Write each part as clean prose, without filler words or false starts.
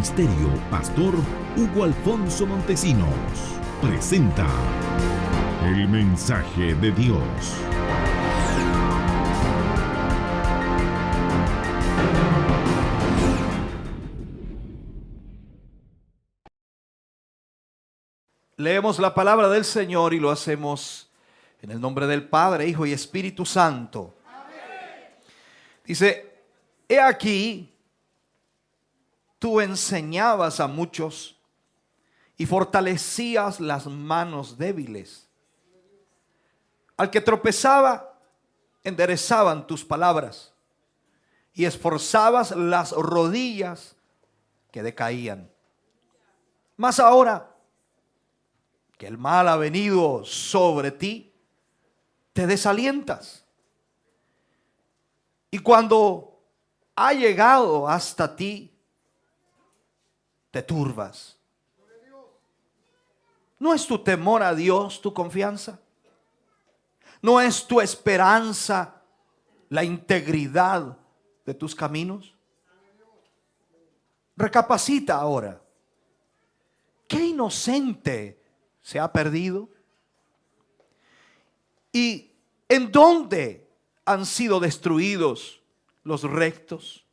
Ministerio Pastor Hugo Alfonso Montesinos presenta el mensaje de Dios. Leemos la palabra del Señor y lo hacemos en el nombre del Padre, Hijo y Espíritu Santo. Amén. Dice, he aquí, tú enseñabas a muchos y fortalecías las manos débiles. Al que tropezaba, enderezaban tus palabras y esforzabas las rodillas que decaían. Mas ahora que el mal ha venido sobre ti, te desalientas. Y cuando ha llegado hasta ti, te turbas. ¿No es tu temor a Dios tu confianza? ¿No es tu esperanza la integridad de tus caminos? Recapacita ahora. ¿Qué inocente se ha perdido? ¿Y en dónde han sido destruidos los rectos?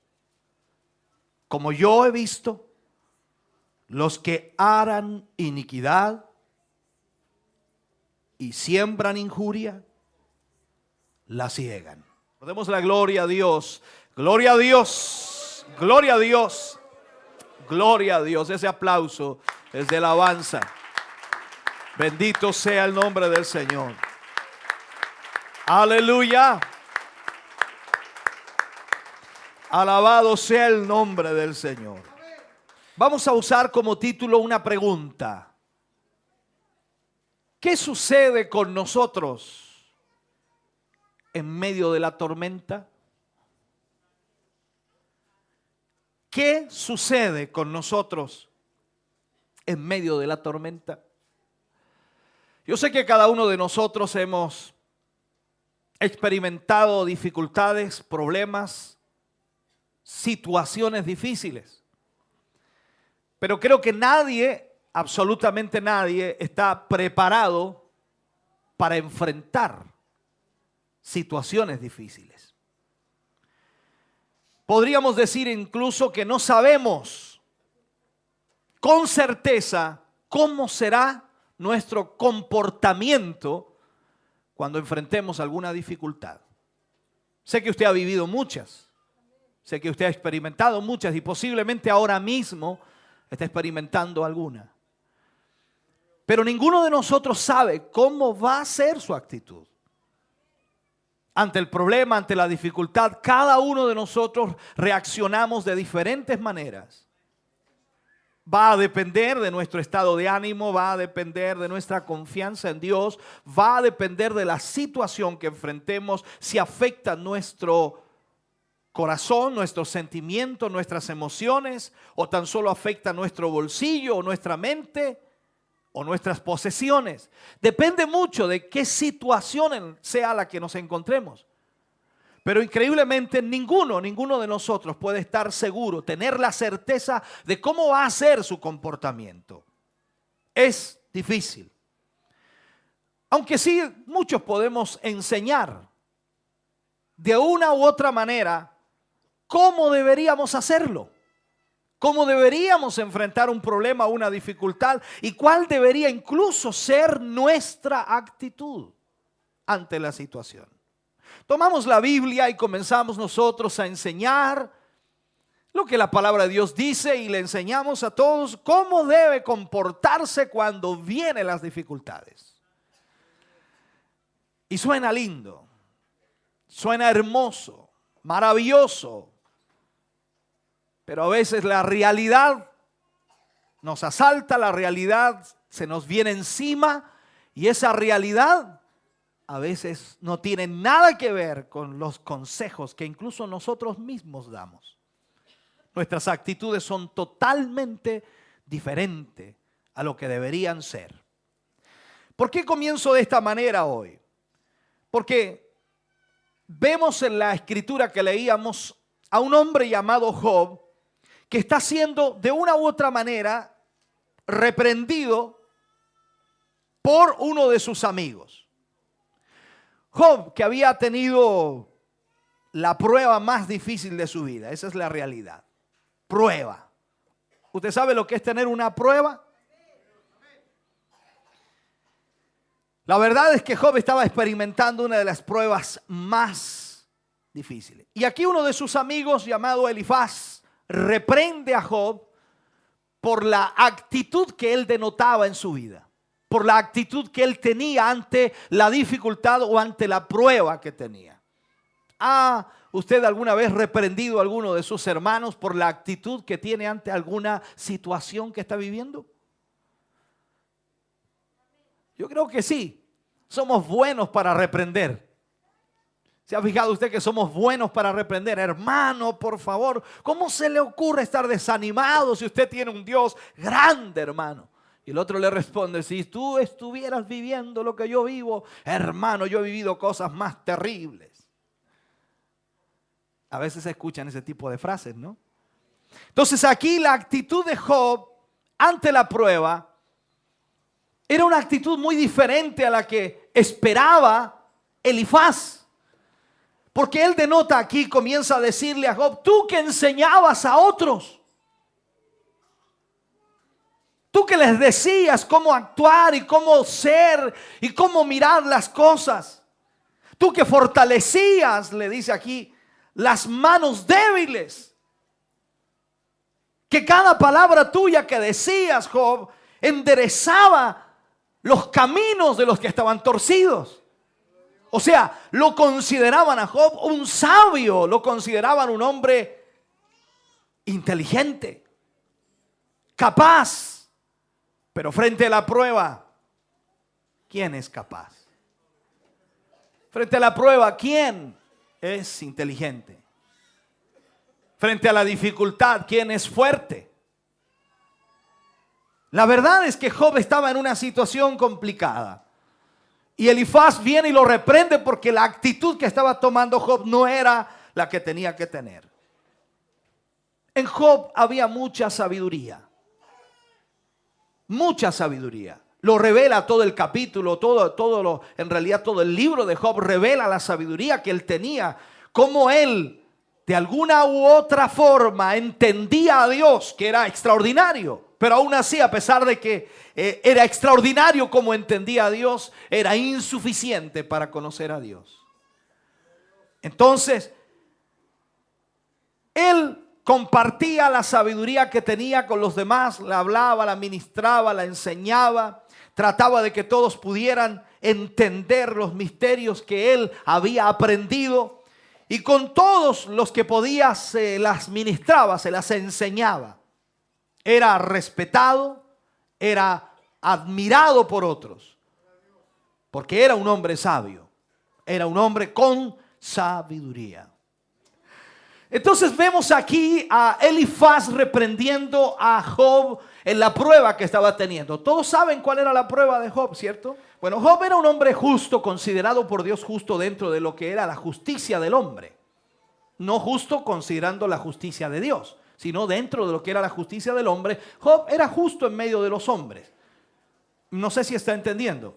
Como yo he visto, los que harán iniquidad y siembran injuria, la ciegan. Demos la gloria a Dios, gloria a Dios, gloria a Dios, gloria a Dios. Ese aplauso es de alabanza. Bendito sea el nombre del Señor. Aleluya. Alabado sea el nombre del Señor. Vamos a usar como título una pregunta. ¿Qué sucede con nosotros en medio de la tormenta? ¿Qué sucede con nosotros en medio de la tormenta? Yo sé que cada uno de nosotros hemos experimentado dificultades, problemas, situaciones difíciles. Pero creo que nadie, absolutamente nadie, está preparado para enfrentar situaciones difíciles. Podríamos decir incluso que no sabemos con certeza cómo será nuestro comportamiento cuando enfrentemos alguna dificultad. Sé que usted ha vivido muchas, sé que usted ha experimentado muchas y posiblemente ahora mismo está experimentando alguna. Pero ninguno de nosotros sabe cómo va a ser su actitud ante el problema, ante la dificultad. Cada uno de nosotros reaccionamos de diferentes maneras. Va a depender de nuestro estado de ánimo, va a depender de nuestra confianza en Dios, va a depender de la situación que enfrentemos, si afecta nuestro corazón, nuestros sentimientos, nuestras emociones, o tan solo afecta nuestro bolsillo o nuestra mente o nuestras posesiones. Depende mucho de qué situación sea la que nos encontremos. Pero increíblemente ninguno de nosotros puede estar seguro, tener la certeza de cómo va a ser su comportamiento. Es difícil. Aunque sí, muchos podemos enseñar de una u otra manera cómo deberíamos hacerlo, cómo deberíamos enfrentar un problema, una dificultad y cuál debería incluso ser nuestra actitud ante la situación. Tomamos la Biblia y comenzamos nosotros a enseñar lo que la palabra de Dios dice y le enseñamos a todos cómo debe comportarse cuando vienen las dificultades. Y suena lindo, suena hermoso, maravilloso, pero a veces la realidad nos asalta, la realidad se nos viene encima y esa realidad a veces no tiene nada que ver con los consejos que incluso nosotros mismos damos. Nuestras actitudes son totalmente diferentes a lo que deberían ser. ¿Por qué comienzo de esta manera hoy? Porque vemos en la escritura que leíamos a un hombre llamado Job, que está siendo de una u otra manera reprendido por uno de sus amigos. Job, que había tenido la prueba más difícil de su vida, esa es la realidad. Prueba. ¿Usted sabe lo que es tener una prueba? La verdad es que Job estaba experimentando una de las pruebas más difíciles. Y aquí uno de sus amigos, llamado Elifaz, reprende a Job por la actitud que él denotaba en su vida, por la actitud que él tenía ante la dificultad o ante la prueba que tenía. ¿Ha usted alguna vez reprendido a alguno de sus hermanos por la actitud que tiene ante alguna situación que está viviendo? Yo creo que sí. Somos buenos para reprender. ¿Se ha fijado usted que somos buenos para reprender? Hermano, por favor, ¿cómo se le ocurre estar desanimado si usted tiene un Dios grande, hermano? Y el otro le responde, si tú estuvieras viviendo lo que yo vivo, hermano, yo he vivido cosas más terribles. A veces se escuchan ese tipo de frases, ¿no? Entonces aquí la actitud de Job ante la prueba era una actitud muy diferente a la que esperaba Elifaz. Porque él denota aquí, comienza a decirle a Job, tú que enseñabas a otros, tú que les decías cómo actuar y cómo ser y cómo mirar las cosas, tú que fortalecías, le dice aquí, las manos débiles, que cada palabra tuya que decías, Job, enderezaba los caminos de los que estaban torcidos. O sea, lo consideraban a Job un sabio, lo consideraban un hombre inteligente, capaz. Pero frente a la prueba, ¿quién es capaz? Frente a la prueba, ¿quién es inteligente? Frente a la dificultad, ¿quién es fuerte? La verdad es que Job estaba en una situación complicada. Y Elifaz viene y lo reprende porque la actitud que estaba tomando Job no era la que tenía que tener. En Job había mucha sabiduría. Mucha sabiduría. Lo revela todo el capítulo, en realidad todo el libro de Job revela la sabiduría que él tenía. Cómo él, de alguna u otra forma, entendía a Dios, que era extraordinario. Pero aún así, a pesar de que era extraordinario como entendía a Dios, era insuficiente para conocer a Dios. Entonces, él compartía la sabiduría que tenía con los demás, la hablaba, la ministraba, la enseñaba, trataba de que todos pudieran entender los misterios que él había aprendido. Y con todos los que podía se las ministraba, se las enseñaba. Era respetado, era admirado por otros, porque era un hombre sabio, era un hombre con sabiduría. Entonces vemos aquí a Elifaz reprendiendo a Job en la prueba que estaba teniendo. Todos saben cuál era la prueba de Job, ¿cierto? Bueno, Job era un hombre justo, considerado por Dios justo dentro de lo que era la justicia del hombre. No justo considerando la justicia de Dios, sino dentro de lo que era la justicia del hombre. Job era justo en medio de los hombres. No sé si está entendiendo.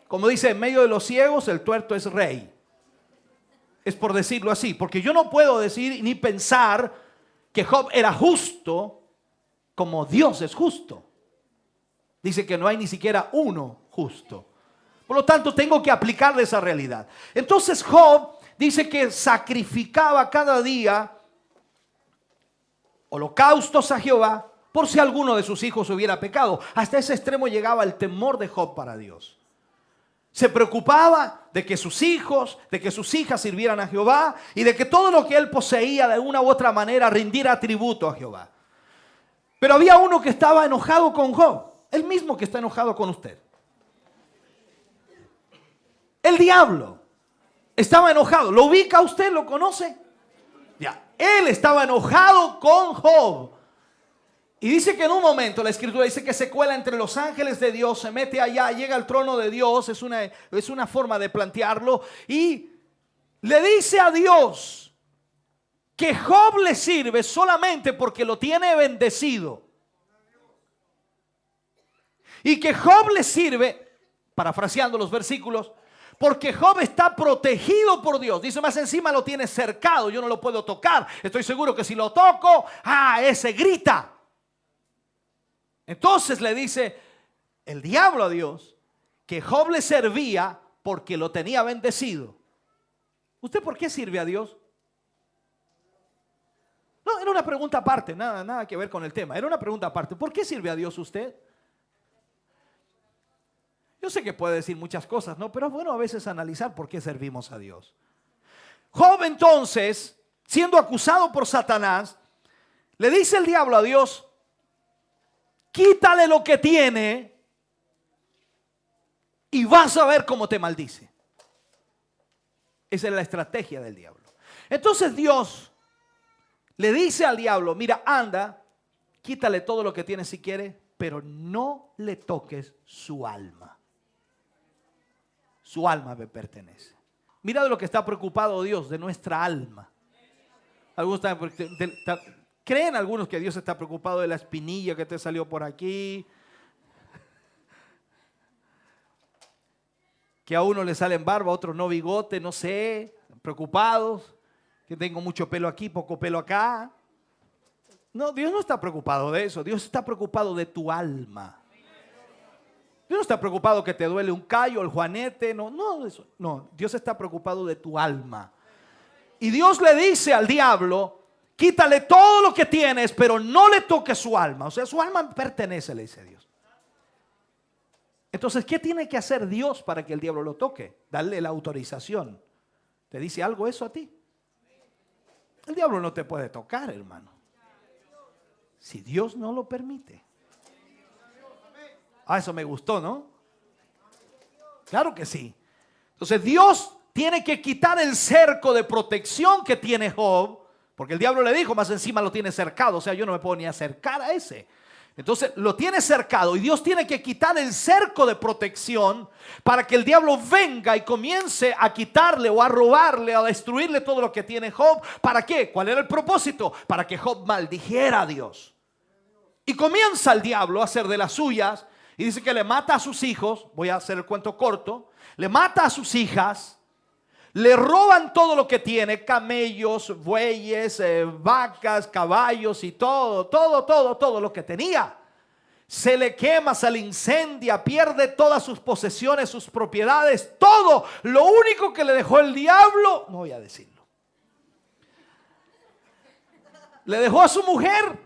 Como dice, en medio de los ciegos el tuerto es rey. Es por decirlo así, porque yo no puedo decir ni pensar que Job era justo como Dios es justo. Dice que no hay ni siquiera uno justo. Por lo tanto, tengo que aplicarle esa realidad. Entonces Job dice que sacrificaba cada día holocaustos a Jehová por si alguno de sus hijos hubiera pecado. Hasta ese extremo llegaba el temor de Job para Dios. Se preocupaba de que sus hijos, de que sus hijas sirvieran a Jehová y de que todo lo que él poseía de una u otra manera rindiera tributo a Jehová. Pero había uno que estaba enojado con Job, el mismo que está enojado con usted. El diablo estaba enojado. ¿Lo ubica usted? ¿Lo conoce? Ya, él estaba enojado con Job. Y dice que en un momento, la escritura dice que se cuela entre los ángeles de Dios, se mete allá, llega al trono de Dios, es una forma de plantearlo, y le dice a Dios, que Job le sirve solamente porque lo tiene bendecido. Y que Job le sirve, parafraseando los versículos, porque Job está protegido por Dios. Dice, más encima lo tiene cercado, yo no lo puedo tocar. Estoy seguro que si lo toco, ese grita. Entonces le dice el diablo a Dios que Job le servía porque lo tenía bendecido. ¿Usted por qué sirve a Dios? No, era una pregunta aparte, nada que ver con el tema. Era una pregunta aparte. ¿Por qué sirve a Dios usted? Yo sé que puede decir muchas cosas, ¿no? Pero es bueno a veces analizar por qué servimos a Dios. Job entonces, siendo acusado por Satanás, le dice el diablo a Dios, quítale lo que tiene y vas a ver cómo te maldice. Esa es la estrategia del diablo. Entonces Dios le dice al diablo, mira, anda, quítale todo lo que tiene si quiere, pero no le toques su alma. Su alma me pertenece. Mira de lo que está preocupado Dios, de nuestra alma. ¿Creen algunos que Dios está preocupado de la espinilla que te salió por aquí? Que a uno le salen barba, a otros no bigote, no sé. Preocupados. Que tengo mucho pelo aquí, poco pelo acá. No, Dios no está preocupado de eso. Dios está preocupado de tu alma. Dios no está preocupado que te duele un callo, el juanete, no, Dios está preocupado de tu alma. Y Dios le dice al diablo, quítale todo lo que tienes, pero no le toques su alma. O sea, su alma pertenece, le dice Dios. Entonces, ¿qué tiene que hacer Dios para que el diablo lo toque? Darle la autorización. ¿Te dice algo eso a ti? El diablo no te puede tocar, hermano, si Dios no lo permite. Eso me gustó, ¿no? Claro que sí. Entonces Dios tiene que quitar el cerco de protección que tiene Job, porque el diablo le dijo, más encima lo tiene cercado, o sea, yo no me puedo ni acercar a ese. Entonces lo tiene cercado y Dios tiene que quitar el cerco de protección para que el diablo venga y comience a quitarle o a robarle, a destruirle todo lo que tiene Job. ¿Para qué? ¿Cuál era el propósito? Para que Job maldijera a Dios. Y comienza el diablo a hacer de las suyas. Y dice que le mata a sus hijos, voy a hacer el cuento corto, le mata a sus hijas, le roban todo lo que tiene, camellos, bueyes, vacas, caballos y todo lo que tenía. Se le quema, se le incendia, pierde todas sus posesiones, sus propiedades, todo. Lo único que le dejó el diablo, no voy a decirlo, le dejó a su mujer.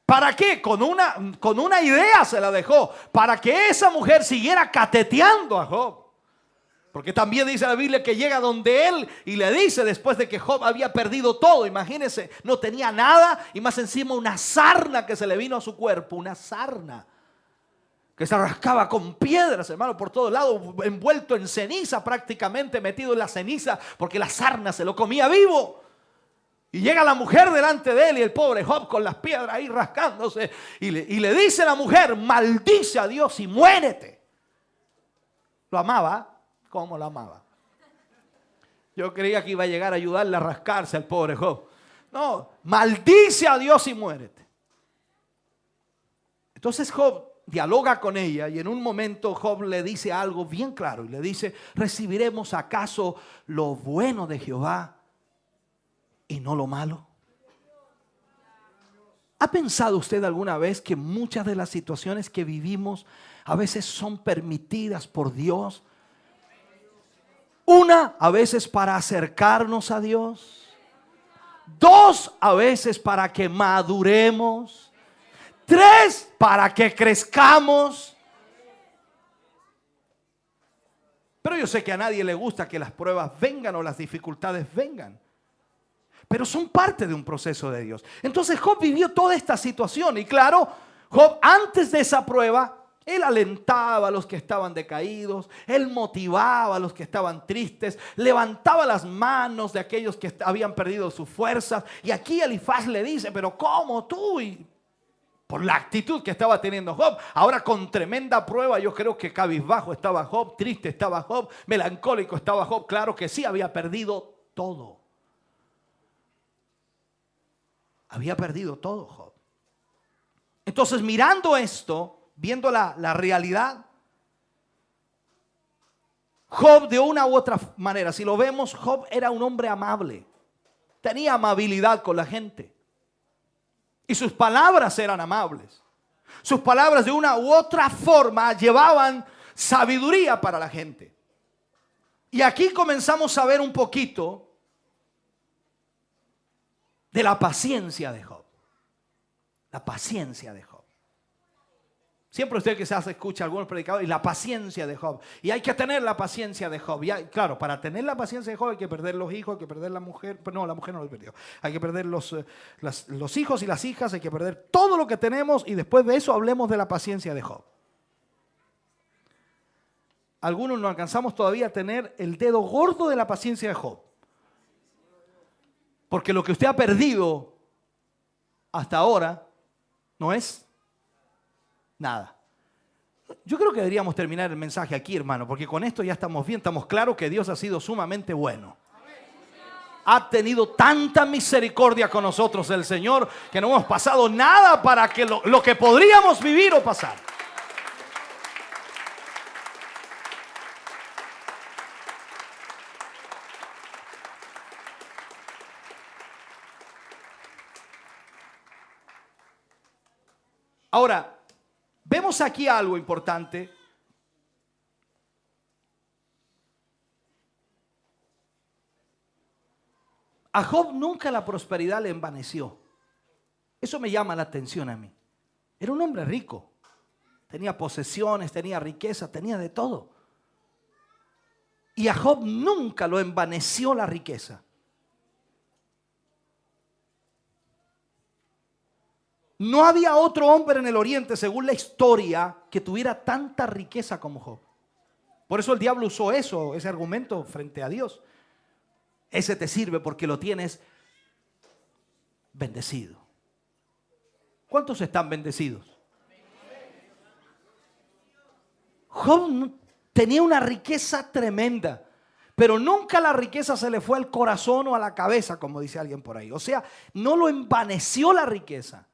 ¿Para qué? Con una idea se la dejó. Para que esa mujer siguiera cateteando a Job. Porque también dice la Biblia que llega donde él y le dice, después de que Job había perdido todo, imagínense, no tenía nada y más encima una sarna que se le vino a su cuerpo. Una sarna que se rascaba con piedras, hermano, por todos lados, envuelto en ceniza, prácticamente metido en la ceniza, porque la sarna se lo comía vivo. Y llega la mujer delante de él y el pobre Job con las piedras ahí rascándose. Y le dice a la mujer, maldice a Dios y muérete. Lo amaba. ¿Cómo lo amaba? Yo creía que iba a llegar a ayudarle a rascarse al pobre Job. No, maldice a Dios y muérete. Entonces Job dialoga con ella y en un momento Job le dice algo bien claro. Y le dice, ¿recibiremos acaso lo bueno de Jehová y no lo malo? ¿Ha pensado usted alguna vez que muchas de las situaciones que vivimos a veces son permitidas por Dios? Una, a veces para acercarnos a Dios. Dos, a veces para que maduremos. Tres, para que crezcamos. Pero yo sé que a nadie le gusta que las pruebas vengan o las dificultades vengan. Pero son parte de un proceso de Dios. Entonces Job vivió toda esta situación. Y claro, Job antes de esa prueba, él alentaba a los que estaban decaídos. Él motivaba a los que estaban tristes. Levantaba las manos de aquellos que habían perdido sus fuerzas. Y aquí Elifaz le dice, pero ¿cómo tú? Y por la actitud que estaba teniendo Job. Ahora con tremenda prueba, yo creo que cabizbajo estaba Job, triste estaba Job, melancólico estaba Job. Claro que sí, había perdido todo. Había perdido todo Job. Entonces, mirando esto, viendo la realidad, Job, de una u otra manera, si lo vemos, Job era un hombre amable. Tenía amabilidad con la gente. Y sus palabras eran amables. Sus palabras de una u otra forma llevaban sabiduría para la gente. Y aquí comenzamos a ver un poquito de la paciencia de Job. La paciencia de Job. Siempre usted quizás escucha a algunos predicadores y la paciencia de Job. Y hay que tener la paciencia de Job. Y claro, para tener la paciencia de Job hay que perder los hijos, hay que perder la mujer. Pero no, la mujer no lo perdió. Hay que perder los hijos y las hijas, hay que perder todo lo que tenemos y después de eso hablemos de la paciencia de Job. Algunos no alcanzamos todavía a tener el dedo gordo de la paciencia de Job. Porque lo que usted ha perdido hasta ahora no es nada. Yo creo que deberíamos terminar el mensaje aquí, hermano, porque con esto ya estamos bien, estamos claros que Dios ha sido sumamente bueno. Ha tenido tanta misericordia con nosotros el Señor que no hemos pasado nada para que lo que podríamos vivir o pasar. Ahora, vemos aquí algo importante. A Job nunca la prosperidad le envaneció. Eso me llama la atención a mí. Era un hombre rico. Tenía posesiones, tenía riqueza, tenía de todo. Y a Job nunca lo envaneció la riqueza. No había otro hombre en el oriente, según la historia, que tuviera tanta riqueza como Job. Por eso el diablo usó ese argumento frente a Dios. Ese te sirve porque lo tienes bendecido. ¿Cuántos están bendecidos? Job tenía una riqueza tremenda, pero nunca la riqueza se le fue al corazón o a la cabeza, como dice alguien por ahí. O sea, no lo envaneció la riqueza.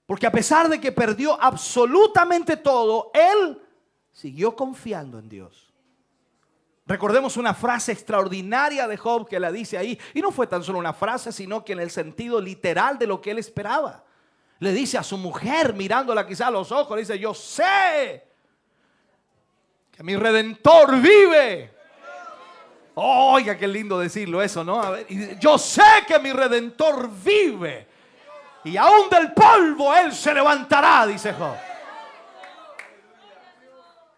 Porque a pesar de que perdió absolutamente todo, él siguió confiando en Dios. Recordemos una frase extraordinaria de Job que la dice ahí. Y no fue tan solo una frase, sino que en el sentido literal de lo que él esperaba. Le dice a su mujer, mirándola quizá a los ojos, le dice: yo sé que mi Redentor vive. Oiga, qué lindo decirlo eso, ¿no? A ver, yo sé que mi Redentor vive. Y aún del polvo él se levantará, dice Job.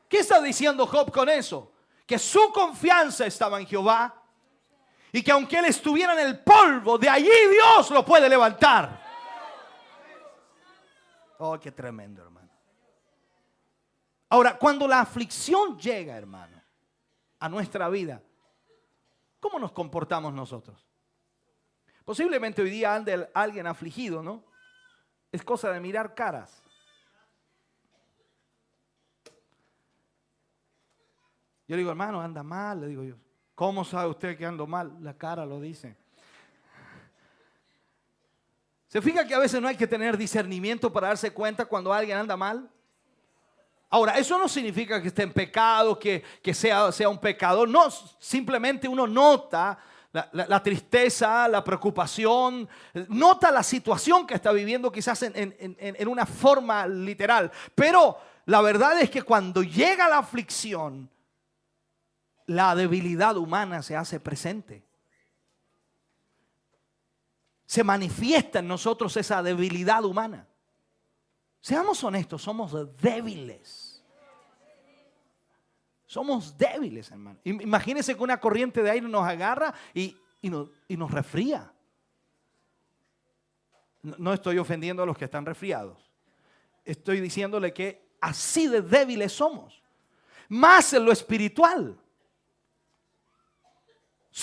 ¿Qué está diciendo Job con eso? Que su confianza estaba en Jehová y que aunque él estuviera en el polvo, de allí Dios lo puede levantar. Oh, qué tremendo, hermano. Ahora, cuando la aflicción llega, hermano, a nuestra vida, ¿cómo nos comportamos nosotros? Posiblemente hoy día ande alguien afligido, ¿no? Es cosa de mirar caras. Yo le digo: hermano, anda mal. Le digo yo: ¿cómo sabe usted que ando mal? La cara lo dice. ¿Se fija que a veces no hay que tener discernimiento para darse cuenta cuando alguien anda mal? Ahora, eso no significa que esté en pecado, que sea un pecador. No, simplemente uno nota la tristeza, la preocupación, nota la situación que está viviendo quizás en una forma literal. Pero la verdad es que cuando llega la aflicción, la debilidad humana se hace presente. Se manifiesta en nosotros esa debilidad humana. Seamos honestos, somos débiles. Somos débiles, hermano. Imagínense que una corriente de aire nos agarra y nos resfría. No estoy ofendiendo a los que están resfriados. Estoy diciéndole que así de débiles somos. Más en lo espiritual.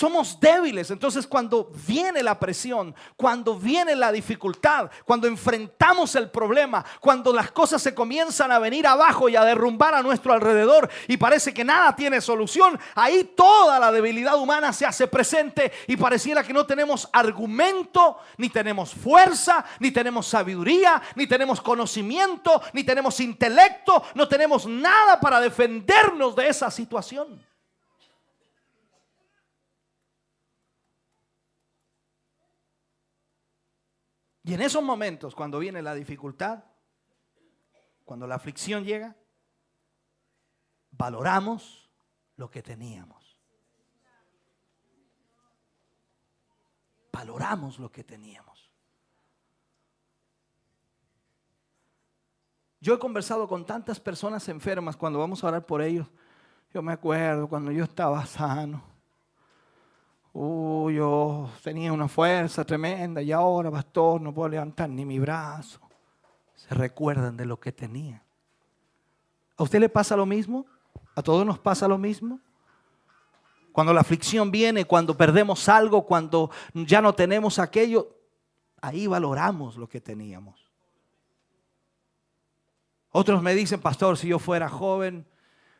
Somos débiles. Entonces cuando viene la presión, cuando viene la dificultad, cuando enfrentamos el problema, cuando las cosas se comienzan a venir abajo y a derrumbar a nuestro alrededor y parece que nada tiene solución, ahí toda la debilidad humana se hace presente y pareciera que no tenemos argumento, ni tenemos fuerza, ni tenemos sabiduría, ni tenemos conocimiento, ni tenemos intelecto, no tenemos nada para defendernos de esa situación. Y en esos momentos, cuando viene la dificultad, cuando la aflicción llega, valoramos lo que teníamos. Valoramos lo que teníamos. Yo he conversado con tantas personas enfermas cuando vamos a orar por ellos. Yo me acuerdo cuando yo estaba sano. Yo tenía una fuerza tremenda y ahora, pastor, no puedo levantar ni mi brazo. Se recuerdan de lo que tenía. ¿A usted le pasa lo mismo? ¿A todos nos pasa lo mismo? Cuando la aflicción viene, cuando perdemos algo, cuando ya no tenemos aquello, ahí valoramos lo que teníamos. Otros me dicen, pastor, si yo fuera joven,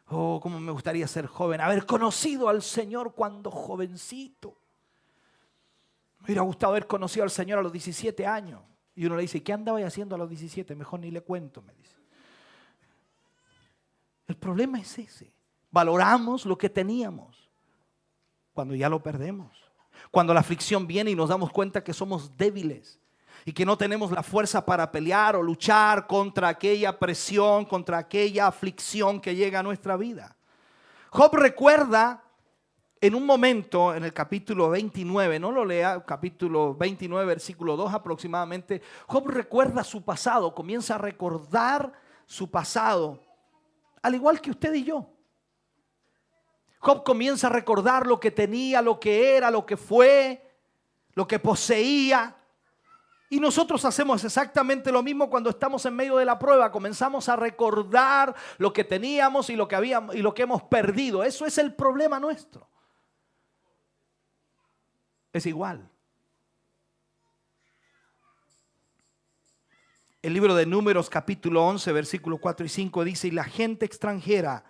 cómo me gustaría ser joven, haber conocido al Señor cuando jovencito. Me hubiera gustado haber conocido al Señor a los 17 años. Y uno le dice, ¿qué andaba haciendo a los 17? Mejor ni le cuento, me dice. El problema es ese. Valoramos lo que teníamos cuando ya lo perdemos. Cuando la aflicción viene y nos damos cuenta que somos débiles y que no tenemos la fuerza para pelear o luchar contra aquella presión, contra aquella aflicción que llega a nuestra vida. Job recuerda en un momento, en el capítulo 29, no lo lea, capítulo 29, versículo 2 aproximadamente, Job recuerda su pasado, comienza a recordar su pasado, al igual que usted y yo. Job comienza a recordar lo que tenía, lo que era, lo que fue, lo que poseía. Y nosotros hacemos exactamente lo mismo cuando estamos en medio de la prueba. Comenzamos a recordar lo que teníamos y lo que habíamos y lo que hemos perdido. Eso es el problema nuestro. Es igual. El libro de Números capítulo 11 versículos 4 y 5 dice: y la gente extranjera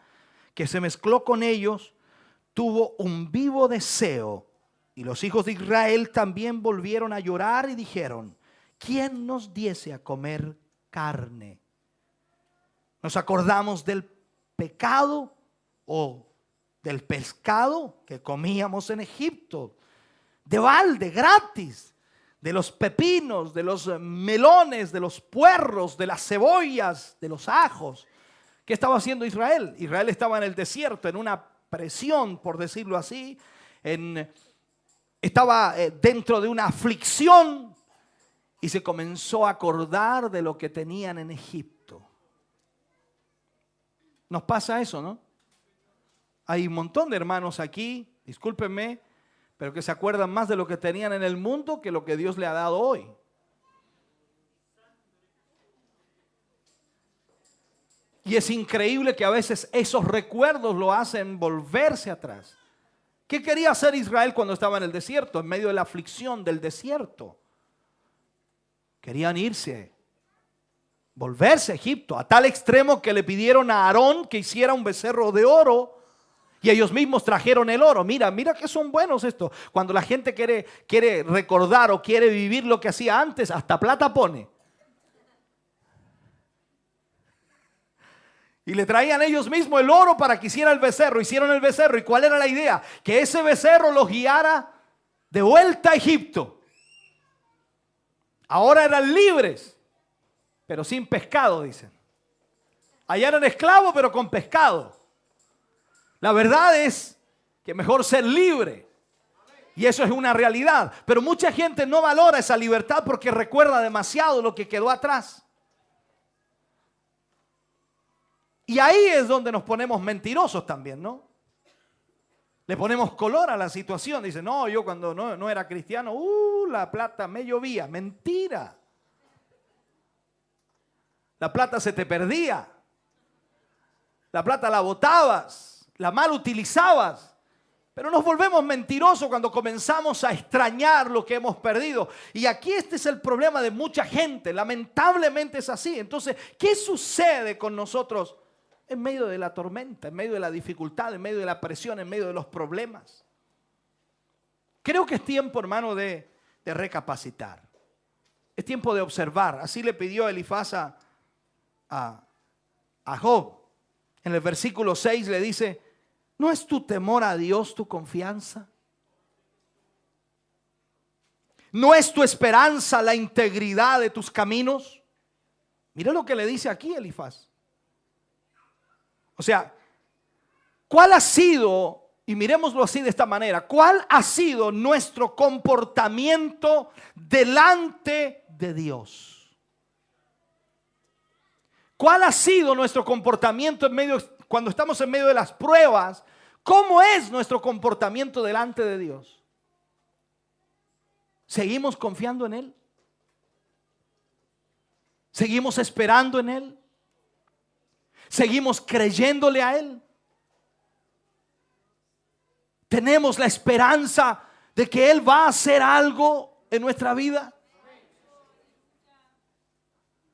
que se mezcló con ellos tuvo un vivo deseo, y los hijos de Israel también volvieron a llorar y dijeron: ¿quién nos diese a comer carne? Nos acordamos del pecado o del pescado que comíamos en Egipto, de balde, gratis, de los pepinos, de los melones, de los puerros, de las cebollas, de los ajos. ¿Qué estaba haciendo Israel? Israel estaba en el desierto, en una presión, por decirlo así, estaba dentro de una aflicción y se comenzó a acordar de lo que tenían en Egipto. Nos pasa eso, ¿no? Hay un montón de hermanos aquí, discúlpenme, pero que se acuerdan más de lo que tenían en el mundo que lo que Dios le ha dado hoy. Y es increíble que a veces esos recuerdos lo hacen volverse atrás. ¿Qué quería hacer Israel cuando estaba en el desierto, en medio de la aflicción del desierto? Querían irse, volverse a Egipto, a tal extremo que le pidieron a Aarón que hiciera un becerro de oro. Y ellos mismos trajeron el oro. Mira que son buenos estos. Cuando la gente quiere recordar o quiere vivir lo que hacía antes, hasta plata pone. Y le traían ellos mismos el oro para que hiciera el becerro. Hicieron el becerro. ¿Y cuál era la idea? Que ese becerro los guiara de vuelta a Egipto. Ahora eran libres, pero sin pescado, dicen. Allá eran esclavos, pero con pescado. La verdad es que mejor ser libre. Y eso es una realidad. Pero mucha gente no valora esa libertad porque recuerda demasiado lo que quedó atrás. Y ahí es donde nos ponemos mentirosos también, ¿no? Le ponemos color a la situación. Dice, no, yo cuando no era cristiano, la plata me llovía. Mentira. La plata se te perdía. La plata la botabas. La mal utilizabas Pero nos volvemos mentirosos cuando comenzamos a extrañar lo que hemos perdido. Y aquí este es el problema de mucha gente. Lamentablemente es así. Entonces, ¿qué sucede con nosotros en medio de la tormenta, en medio de la dificultad, en medio de la presión, en medio de los problemas? Creo que es tiempo, hermano, de recapacitar. Es tiempo de observar. Así le pidió Elifaz a Job. En el versículo 6 le dice: ¿no es tu temor a Dios tu confianza? ¿No es tu esperanza la integridad de tus caminos? Mira lo que le dice aquí Elifaz. O sea, ¿cuál ha sido, y miremoslo así de esta manera, cuál ha sido nuestro comportamiento delante de Dios? ¿Cuál ha sido nuestro comportamiento cuando estamos en medio de las pruebas? ¿Cómo es nuestro comportamiento delante de Dios? ¿Seguimos confiando en Él? ¿Seguimos esperando en Él? ¿Seguimos creyéndole a Él? ¿Tenemos la esperanza de que Él va a hacer algo en nuestra vida?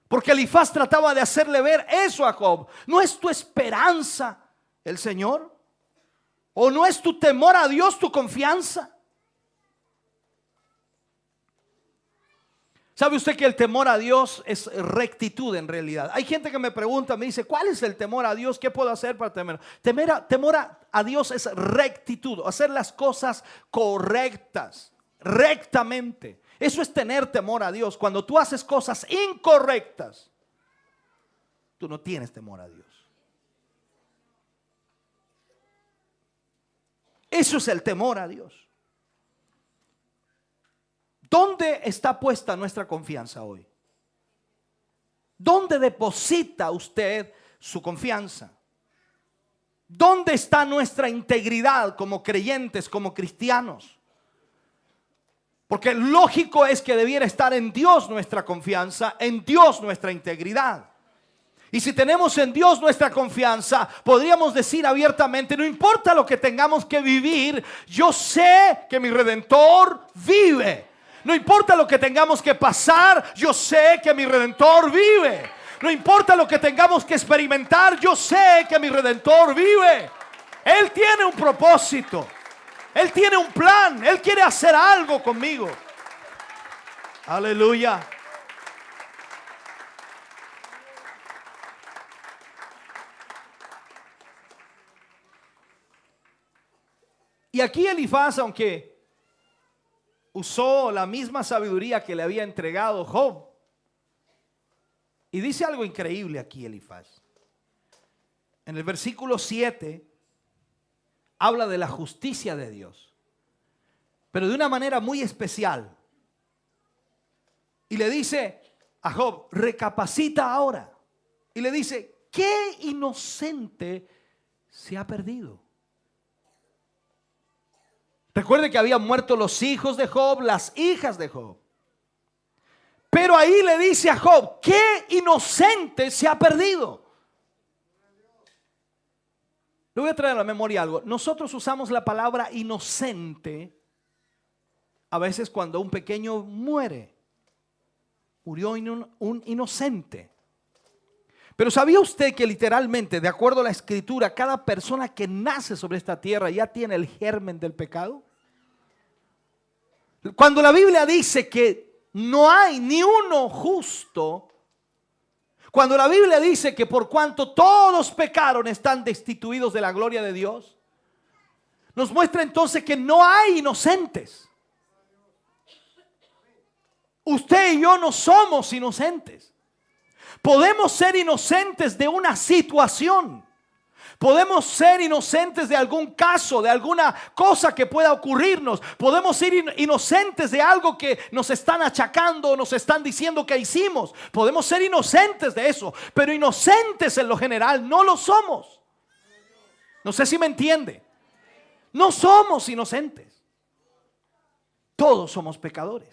Porque Elifaz trataba de hacerle ver eso a Job. ¿No es tu esperanza el Señor? ¿O no es tu temor a Dios tu confianza? ¿Sabe usted que el temor a Dios es rectitud en realidad? Hay gente que me pregunta, me dice, ¿cuál es el temor a Dios? ¿Qué puedo hacer para temer? Temor a Dios es rectitud, hacer las cosas correctas, rectamente. Eso es tener temor a Dios. Cuando tú haces cosas incorrectas, tú no tienes temor a Dios. Eso es el temor a Dios. ¿Dónde está puesta nuestra confianza hoy? ¿Dónde deposita usted su confianza? ¿Dónde está nuestra integridad como creyentes, como cristianos? Porque lógico es que debiera estar en Dios nuestra confianza, en Dios nuestra integridad. Y si tenemos en Dios nuestra confianza, podríamos decir abiertamente, no importa lo que tengamos que vivir, yo sé que mi Redentor vive. No importa lo que tengamos que pasar, yo sé que mi Redentor vive. No importa lo que tengamos que experimentar, yo sé que mi Redentor vive. Él tiene un propósito. Él tiene un plan. Él quiere hacer algo conmigo. Aleluya. Y aquí Elifaz, aunque usó la misma sabiduría que le había entregado Job, y dice algo increíble aquí Elifaz. En el versículo 7 habla de la justicia de Dios, pero de una manera muy especial. Y le dice a Job, recapacita ahora. Y le dice, ¿qué inocente se ha perdido? Recuerde que habían muerto los hijos de Job, las hijas de Job. Pero ahí le dice a Job, ¿qué inocente se ha perdido? Le voy a traer a la memoria algo. Nosotros usamos la palabra inocente a veces cuando un pequeño muere. Murió un inocente. Pero ¿sabía usted que literalmente, de acuerdo a la Escritura, cada persona que nace sobre esta tierra ya tiene el germen del pecado? Cuando la Biblia dice que no hay ni uno justo, cuando la Biblia dice que por cuanto todos pecaron están destituidos de la gloria de Dios, nos muestra entonces que no hay inocentes. Usted y yo no somos inocentes. Podemos ser inocentes de una situación. Podemos ser inocentes de algún caso, de alguna cosa que pueda ocurrirnos. Podemos ser inocentes de algo que nos están achacando, nos están diciendo que hicimos. Podemos ser inocentes de eso, pero inocentes en lo general no lo somos. No sé si me entiende. No somos inocentes. Todos somos pecadores.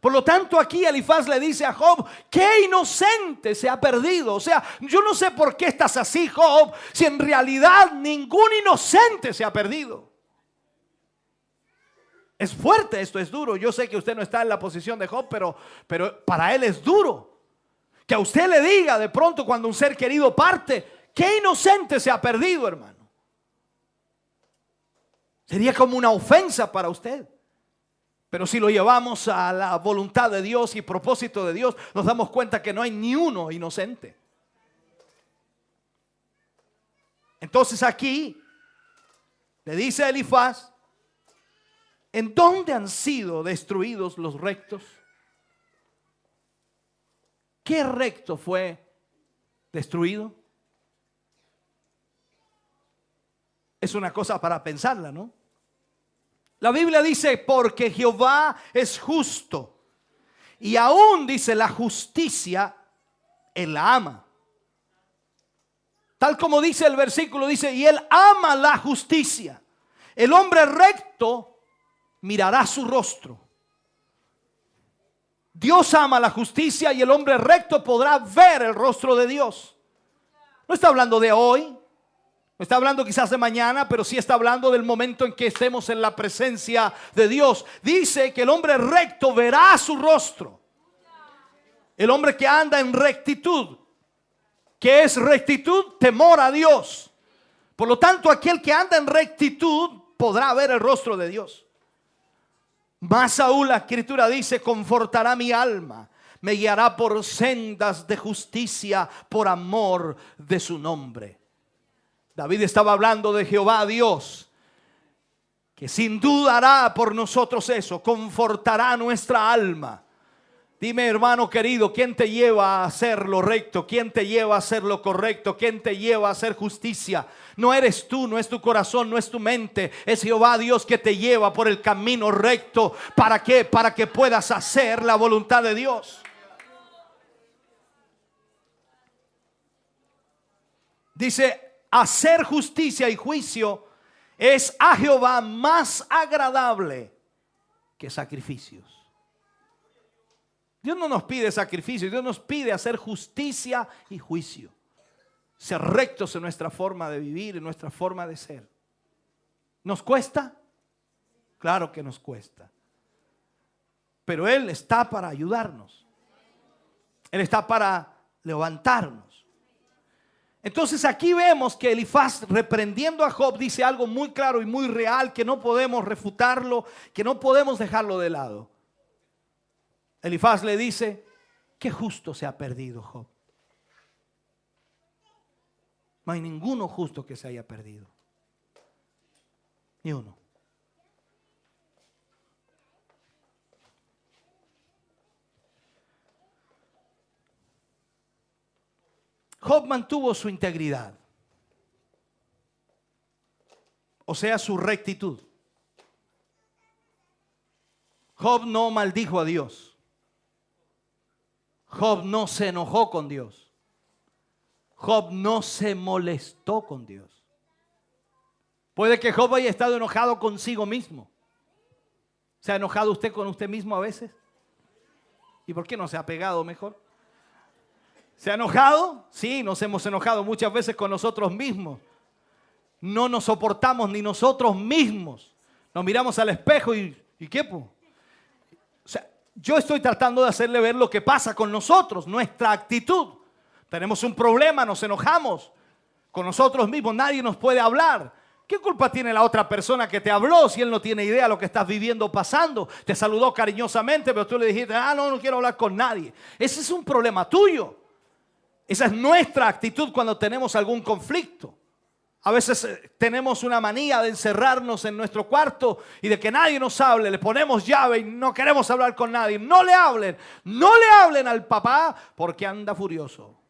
Por lo tanto, aquí Elifaz le dice a Job: qué inocente se ha perdido. O sea, yo no sé por qué estás así, Job, si en realidad ningún inocente se ha perdido. Es fuerte esto, es duro. Yo sé que usted no está en la posición de Job, pero para él es duro. Que a usted le diga de pronto cuando un ser querido parte: qué inocente se ha perdido, hermano. Sería como una ofensa para usted. Pero si lo llevamos a la voluntad de Dios y propósito de Dios, nos damos cuenta que no hay ni uno inocente. Entonces aquí le dice a Elifaz: ¿en dónde han sido destruidos los rectos? ¿Qué recto fue destruido? Es una cosa para pensarla, ¿no? La Biblia dice: porque Jehová es justo, y aún dice la justicia él la ama. Tal como dice el versículo, dice: y él ama la justicia. El hombre recto mirará su rostro. Dios ama la justicia y el hombre recto podrá ver el rostro de Dios. No está hablando de hoy, no está hablando quizás de mañana, pero sí está hablando del momento en que estemos en la presencia de Dios. Dice que el hombre recto verá su rostro. El hombre que anda en rectitud. ¿Qué es rectitud? Temor a Dios. Por lo tanto, aquel que anda en rectitud podrá ver el rostro de Dios. Más aún la escritura dice: confortará mi alma, me guiará por sendas de justicia por amor de su nombre. David estaba hablando de Jehová Dios, que sin duda hará por nosotros eso, confortará nuestra alma. Dime, hermano querido, ¿quién te lleva a hacer lo recto? ¿Quién te lleva a hacer lo correcto? ¿Quién te lleva a hacer justicia? No eres tú, no es tu corazón, no es tu mente. Es Jehová Dios que te lleva por el camino recto. ¿Para qué? Para que puedas hacer la voluntad de Dios. Dice: hacer justicia y juicio es a Jehová más agradable que sacrificios. Dios no nos pide sacrificio, Dios nos pide hacer justicia y juicio. Ser rectos en nuestra forma de vivir, en nuestra forma de ser. ¿Nos cuesta? Claro que nos cuesta. Pero Él está para ayudarnos. Él está para levantarnos. Entonces aquí vemos que Elifaz, reprendiendo a Job, dice algo muy claro y muy real, que no podemos refutarlo, que no podemos dejarlo de lado. Elifaz le dice: qué justo se ha perdido Job. No hay ninguno justo que se haya perdido. Ni uno. Job mantuvo su integridad, o sea, su rectitud. Job no maldijo a Dios. Job no se enojó con Dios. Job no se molestó con Dios. Puede que Job haya estado enojado consigo mismo. ¿Se ha enojado usted con usted mismo a veces? ¿Y por qué no se ha pegado mejor? ¿Se ha enojado? Sí, nos hemos enojado muchas veces con nosotros mismos. No nos soportamos ni nosotros mismos. Nos miramos al espejo y ¿qué? O sea, yo estoy tratando de hacerle ver lo que pasa con nosotros, nuestra actitud. Tenemos un problema, nos enojamos con nosotros mismos, nadie nos puede hablar. ¿Qué culpa tiene la otra persona que te habló si él no tiene idea de lo que estás viviendo pasando? Te saludó cariñosamente, pero tú le dijiste: no quiero hablar con nadie. Ese es un problema tuyo. Esa es nuestra actitud cuando tenemos algún conflicto. A veces tenemos una manía de encerrarnos en nuestro cuarto y de que nadie nos hable. Le ponemos llave y no queremos hablar con nadie. No le hablen al papá porque anda furioso.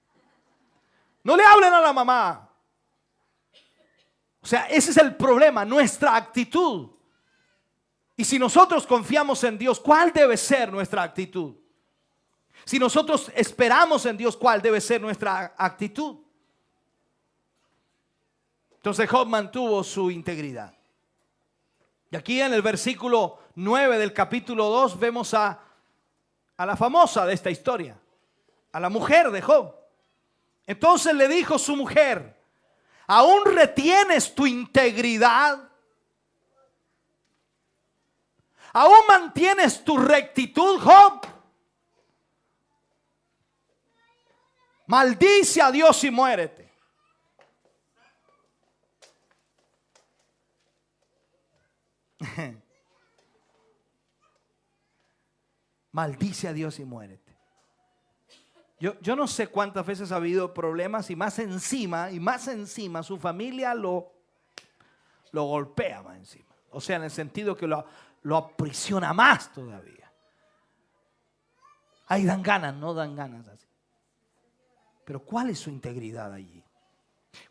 No le hablen a la mamá. O sea, ese es el problema, nuestra actitud. Y si nosotros confiamos en Dios, ¿cuál debe ser nuestra actitud? Si nosotros esperamos en Dios, ¿cuál debe ser nuestra actitud? Entonces Job mantuvo su integridad. Y aquí en el versículo 9 del capítulo 2 vemos a a la famosa de esta historia, a la mujer de Job. Entonces le dijo su mujer: ¿aún retienes tu integridad? ¿Aún mantienes tu rectitud, Job? Maldice a Dios y muérete. Maldice a Dios y muérete. Yo no sé cuántas veces ha habido problemas y más encima su familia lo golpea más encima. O sea, en el sentido que lo aprisiona más todavía. Ahí dan ganas, no dan ganas así. Pero ¿cuál es su integridad allí?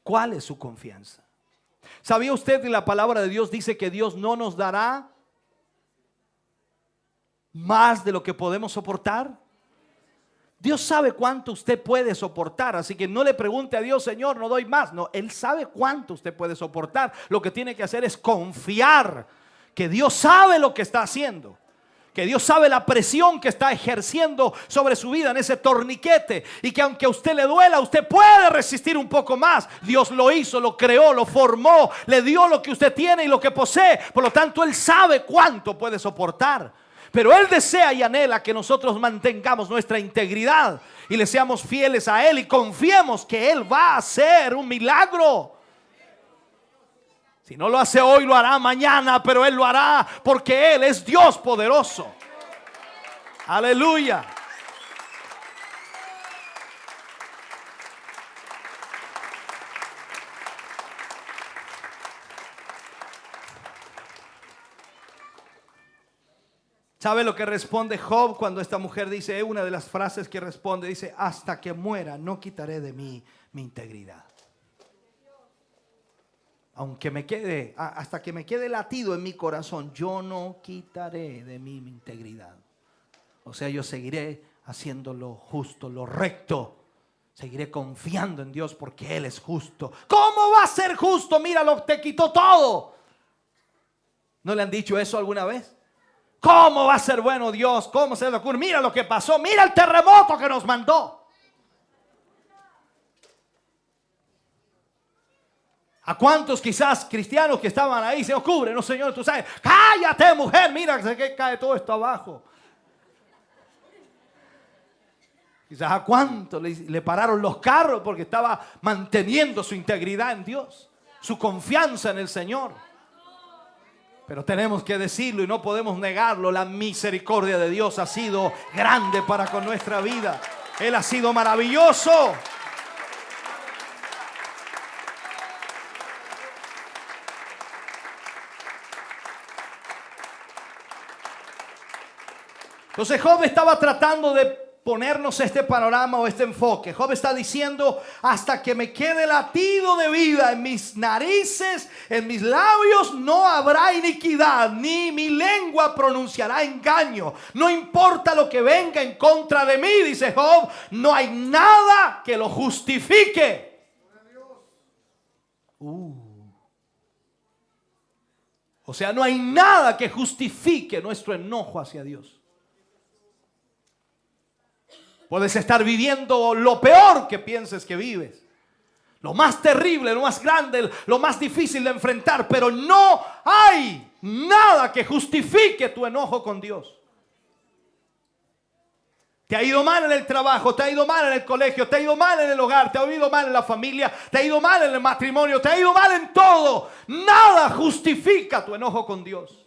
¿Cuál es su confianza? ¿Sabía usted que la palabra de Dios dice que Dios no nos dará más de lo que podemos soportar? Dios sabe cuánto usted puede soportar, así que no le pregunte a Dios: Señor, no doy más. No, Él sabe cuánto usted puede soportar. Lo que tiene que hacer es confiar que Dios sabe lo que está haciendo, que Dios sabe la presión que está ejerciendo sobre su vida en ese torniquete, y que aunque a usted le duela, usted puede resistir un poco más. Dios lo hizo, lo creó, lo formó, le dio lo que usted tiene y lo que posee. Por lo tanto, Él sabe cuánto puede soportar. Pero Él desea y anhela que nosotros mantengamos nuestra integridad y le seamos fieles a Él y confiemos que Él va a hacer un milagro. Si no lo hace hoy, lo hará mañana, pero Él lo hará porque Él es Dios poderoso. Aleluya. ¿Sabe lo que responde Job cuando esta mujer dice? Una de las frases que responde, dice: hasta que muera no quitaré de mí mi integridad. Aunque me quede, hasta que me quede latido en mi corazón, yo no quitaré de mí mi integridad. O sea, yo seguiré haciendo lo justo, lo recto. Seguiré confiando en Dios porque Él es justo. ¿Cómo va a ser justo? Míralo, te quitó todo. ¿No le han dicho eso alguna vez? ¿Cómo va a ser bueno Dios? ¿Cómo se le ocurre? Mira lo que pasó. Mira el terremoto que nos mandó. ¿A cuántos quizás cristianos que estaban ahí se ocurre? No, Señor, tú sabes. Cállate, mujer, mira que cae todo esto abajo. Quizás a cuántos le pararon los carros porque estaba manteniendo su integridad en Dios, su confianza en el Señor. Pero tenemos que decirlo y no podemos negarlo: la misericordia de Dios ha sido grande para con nuestra vida. Él ha sido maravilloso. Entonces Job estaba tratando de ponernos este panorama o este enfoque. Job está diciendo: hasta que me quede latido de vida en mis narices, en mis labios, no habrá iniquidad, ni mi lengua pronunciará engaño. No importa lo que venga en contra de mí, dice Job, no hay nada que lo justifique. O sea, no hay nada que justifique nuestro enojo hacia Dios. Puedes estar viviendo lo peor que pienses que vives, lo más terrible, lo más grande, lo más difícil de enfrentar, pero no hay nada que justifique tu enojo con Dios. Te ha ido mal en el trabajo, te ha ido mal en el colegio, te ha ido mal en el hogar, te ha ido mal en la familia, te ha ido mal en el matrimonio, te ha ido mal en todo. Nada justifica tu enojo con Dios.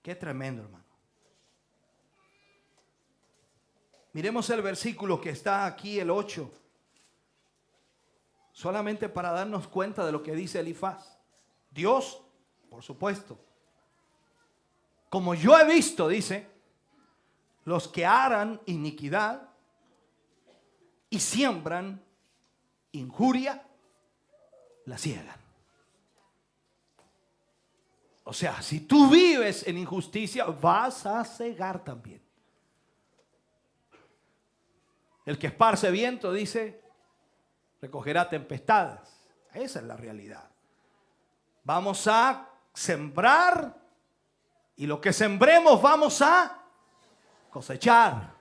Qué tremendo, hermano. Miremos el versículo que está aquí, el 8. Solamente para darnos cuenta de lo que dice Elifaz. Dios, por supuesto. Como yo he visto, dice, los que harán iniquidad y siembran injuria, la ciegan. O sea, si tú vives en injusticia, vas a cegar también. El que esparce viento, dice, recogerá tempestades. Esa es la realidad. Vamos a sembrar y lo que sembremos vamos a cosechar.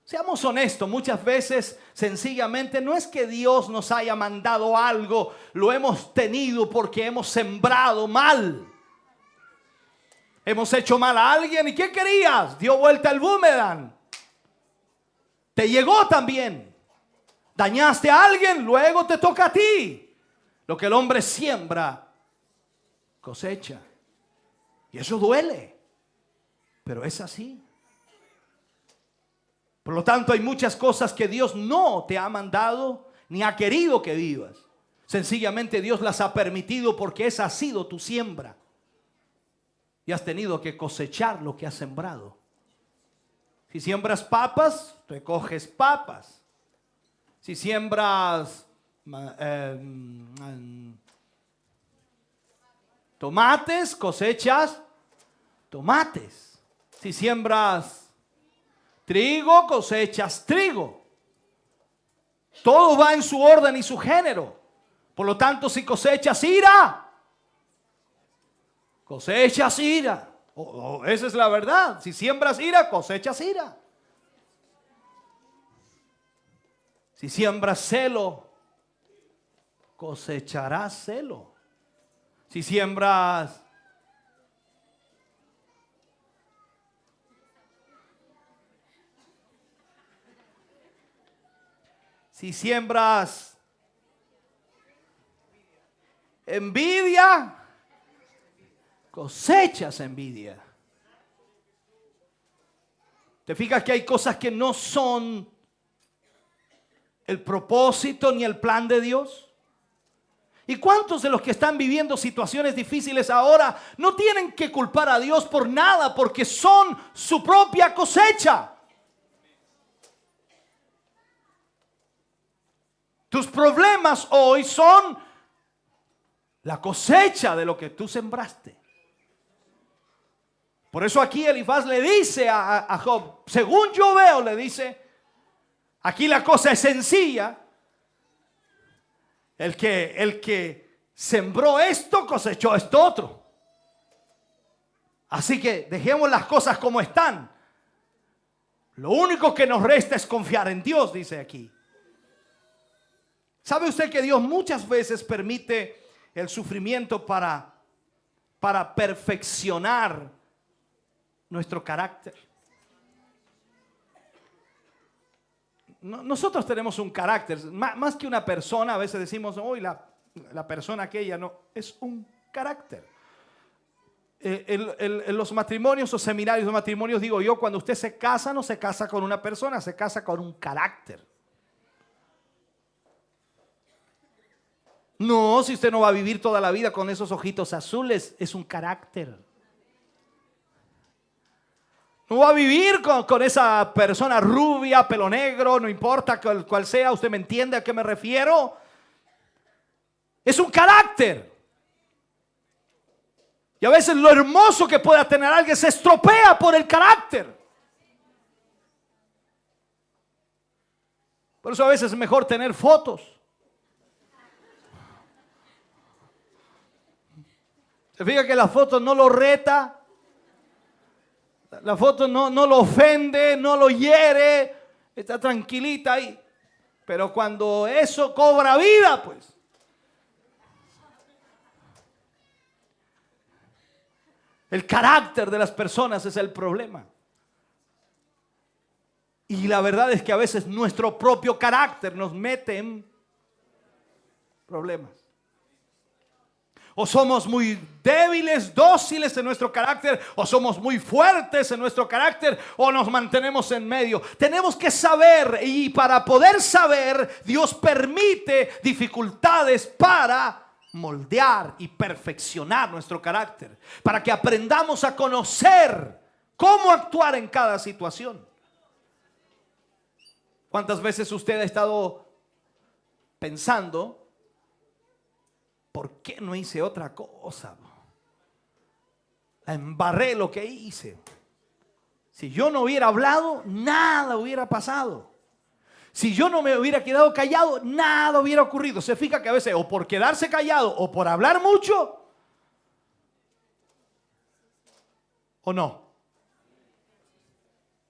Seamos honestos, muchas veces sencillamente no es que Dios nos haya mandado algo, lo hemos tenido porque hemos sembrado mal. Hemos hecho mal a alguien y ¿qué querías? Dio vuelta el boomerang. Te llegó también. Dañaste a alguien, luego te toca a ti. Lo que el hombre siembra, cosecha. Y eso duele, pero es así. Por lo tanto, hay muchas cosas que Dios no te ha mandado ni ha querido que vivas. Sencillamente Dios las ha permitido porque esa ha sido tu siembra. Y has tenido que cosechar lo que has sembrado. Si siembras papas, recoges papas. Si siembras tomates, cosechas tomates. Si siembras trigo, cosechas trigo. Todo va en su orden y su género. Por lo tanto, si cosechas ira, cosechas ira. Esa es la verdad. Si siembras ira, cosechas ira. Si siembras celo, cosecharás celo. Si siembras envidia, cosechas envidia. ¿Te fijas que hay cosas que no son el propósito ni el plan de Dios? ¿Y cuántos de los que están viviendo situaciones difíciles ahora no tienen que culpar a Dios por nada porque son su propia cosecha? Tus problemas hoy son la cosecha de lo que tú sembraste. Por eso aquí Elifaz le dice a Job, según yo veo, le dice, aquí la cosa es sencilla. El que sembró esto, cosechó esto otro. Así que dejemos las cosas como están. Lo único que nos resta es confiar en Dios, dice aquí. ¿Sabe usted que Dios muchas veces permite el sufrimiento para perfeccionar nuestro carácter? Nosotros tenemos un carácter, más que una persona. A veces decimos, hoy la persona aquella, no, es un carácter. En los matrimonios o seminarios de matrimonios, digo yo, cuando usted se casa, no se casa con una persona, se casa con un carácter. No, si usted no va a vivir toda la vida con esos ojitos azules, es un carácter. No va a vivir con esa persona rubia, pelo negro, no importa cuál sea, usted me entiende a qué me refiero. Es un carácter. Y a veces lo hermoso que pueda tener alguien se estropea por el carácter. Por eso a veces es mejor tener fotos. Se fija que la foto no lo reta, la foto no lo ofende, no lo hiere, está tranquilita ahí. Pero cuando eso cobra vida, pues. El carácter de las personas es el problema. Y la verdad es que a veces nuestro propio carácter nos mete en problemas. O somos muy débiles, dóciles en nuestro carácter, o somos muy fuertes en nuestro carácter, o nos mantenemos en medio. Tenemos que saber, y para poder saber, Dios permite dificultades para moldear y perfeccionar nuestro carácter, para que aprendamos a conocer cómo actuar en cada situación. ¿Cuántas veces usted ha estado pensando, ¿por qué no hice otra cosa? La embarré lo que hice. Si yo no hubiera hablado, nada hubiera pasado. Si yo no me hubiera quedado callado, nada hubiera ocurrido. Se fija que a veces o por quedarse callado o por hablar mucho, ¿O no?